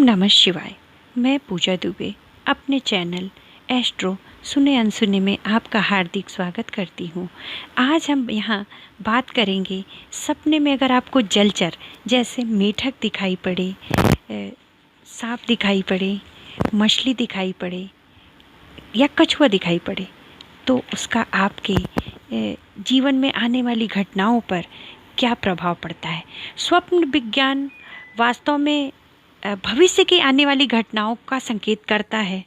नमः शिवाय। मैं पूजा दुबे अपने चैनल एस्ट्रो सुने अनसुने में आपका हार्दिक स्वागत करती हूँ। आज हम यहाँ बात करेंगे सपने में अगर आपको जलचर जैसे मेढक दिखाई पड़े, सांप दिखाई पड़े, मछली दिखाई पड़े या कछुआ दिखाई पड़े तो उसका आपके जीवन में आने वाली घटनाओं पर क्या प्रभाव पड़ता है। स्वप्न विज्ञान वास्तव में भविष्य की आने वाली घटनाओं का संकेत करता है।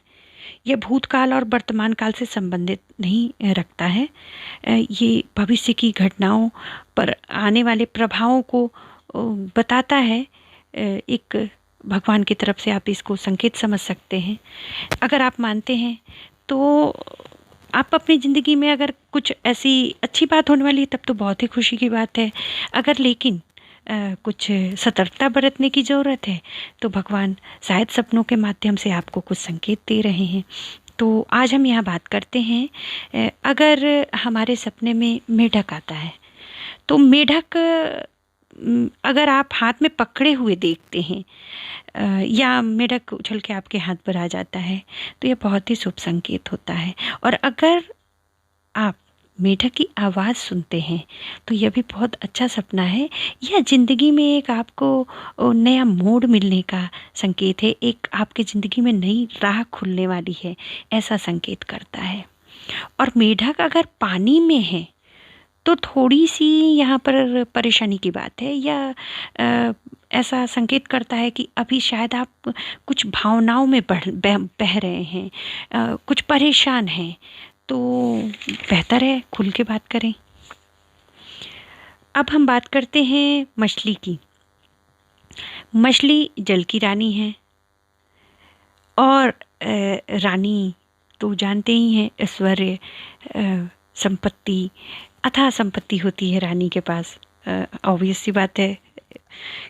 यह भूतकाल और वर्तमान काल से संबंधित नहीं रखता है। ये भविष्य की घटनाओं पर आने वाले प्रभावों को बताता है। एक भगवान की तरफ से आप इसको संकेत समझ सकते हैं। अगर आप मानते हैं तो आप अपनी ज़िंदगी में अगर कुछ ऐसी अच्छी बात होने वाली है तब तो बहुत ही खुशी की बात है। अगर लेकिन कुछ सतर्कता बरतने की ज़रूरत है तो भगवान शायद सपनों के माध्यम से आपको कुछ संकेत दे रहे हैं। तो आज हम यहाँ बात करते हैं, अगर हमारे सपने में मेढक आता है तो मेढक अगर आप हाथ में पकड़े हुए देखते हैं या मेढक उछल के आपके हाथ पर आ जाता है तो यह बहुत ही शुभ संकेत होता है। और अगर आप मेढक की आवाज़ सुनते हैं तो यह भी बहुत अच्छा सपना है। यह ज़िंदगी में एक आपको नया मोड़ मिलने का संकेत है, एक आपके ज़िंदगी में नई राह खुलने वाली है, ऐसा संकेत करता है। और मेढक अगर पानी में है तो थोड़ी सी यहाँ पर परेशानी की बात है, या ऐसा संकेत करता है कि अभी शायद आप कुछ भावनाओं में बह रहे हैं, कुछ परेशान हैं, तो बेहतर है खुल के बात करें। अब हम बात करते हैं मछली की। मछली जल की रानी है और रानी तो जानते ही हैं ऐश्वर्य, संपत्ति, अथाह संपत्ति होती है रानी के पास। ऑब्वियस सी बात है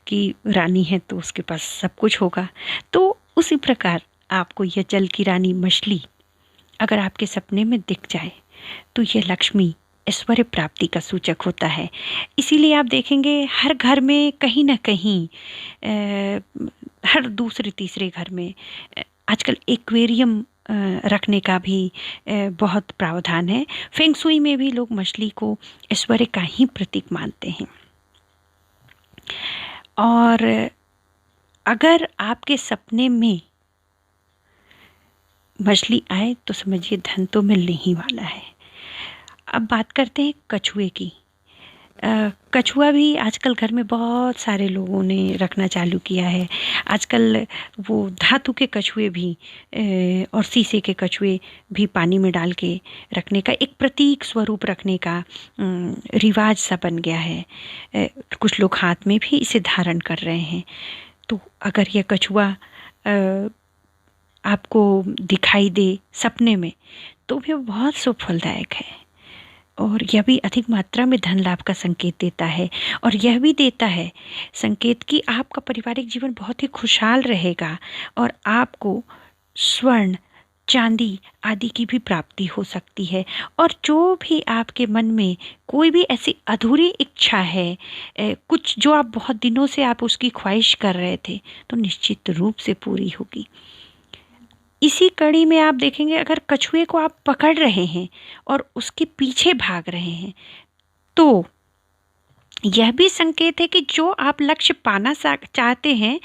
कि रानी है तो उसके पास सब कुछ होगा। तो उसी प्रकार आपको यह जल की रानी मछली अगर आपके सपने में दिख जाए तो यह लक्ष्मी ऐश्वर्य प्राप्ति का सूचक होता है। इसीलिए आप देखेंगे हर घर में कहीं ना कहीं, हर दूसरे तीसरे घर में आजकल एक्वेरियम रखने का भी बहुत प्रावधान है। फेंग शुई में भी लोग मछली को ऐश्वर्य का ही प्रतीक मानते हैं। और अगर आपके सपने में मछली आए तो समझिए धन तो मिलने ही वाला है। अब बात करते हैं कछुए की। कछुआ भी आजकल घर में बहुत सारे लोगों ने रखना चालू किया है। आजकल वो धातु के कछुए भी और शीशे के कछुए भी पानी में डाल के रखने का, एक प्रतीक स्वरूप रखने का रिवाज सा बन गया है। कुछ लोग हाथ में भी इसे धारण कर रहे हैं। तो अगर यह कछुआ आपको दिखाई दे सपने में तो भी बहुत शुभ फलदायक है। और यह भी अधिक मात्रा में धन लाभ का संकेत देता है। और यह भी देता है संकेत कि आपका पारिवारिक जीवन बहुत ही खुशहाल रहेगा और आपको स्वर्ण, चांदी आदि की भी प्राप्ति हो सकती है। और जो भी आपके मन में कोई भी ऐसी अधूरी इच्छा है, कुछ जो आप बहुत दिनों से आप उसकी ख्वाहिश कर रहे थे, तो निश्चित रूप से पूरी होगी। इसी कड़ी में आप देखेंगे अगर कछुए को आप पकड़ रहे हैं और उसके पीछे भाग रहे हैं तो यह भी संकेत है कि जो आप लक्ष्य पाना चाहते हैं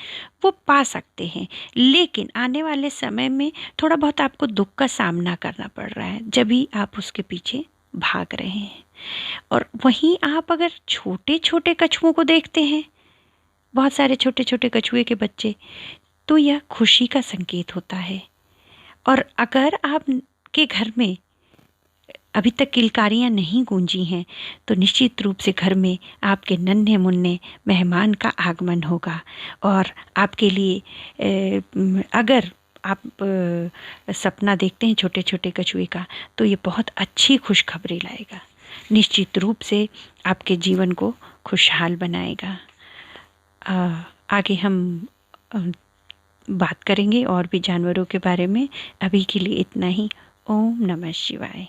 वो पा सकते हैं। लेकिन आने वाले समय में थोड़ा बहुत आपको दुख का सामना करना पड़ रहा है जब भी आप उसके पीछे भाग रहे हैं। और वहीं आप अगर छोटे छोटे कछुओं को देखते हैं, बहुत सारे छोटे छोटे कछुए के बच्चे, तो यह खुशी का संकेत होता है। और अगर आपके घर में अभी तक किलकारियाँ नहीं गूंजी हैं तो निश्चित रूप से घर में आपके नन्हे मुन्ने मेहमान का आगमन होगा। और आपके लिए अगर आप सपना देखते हैं छोटे छोटे कछुए का तो ये बहुत अच्छी खुशखबरी लाएगा, निश्चित रूप से आपके जीवन को खुशहाल बनाएगा। आगे हम बात करेंगे और भी जानवरों के बारे में। अभी के लिए इतना ही। ओम नमः शिवाय।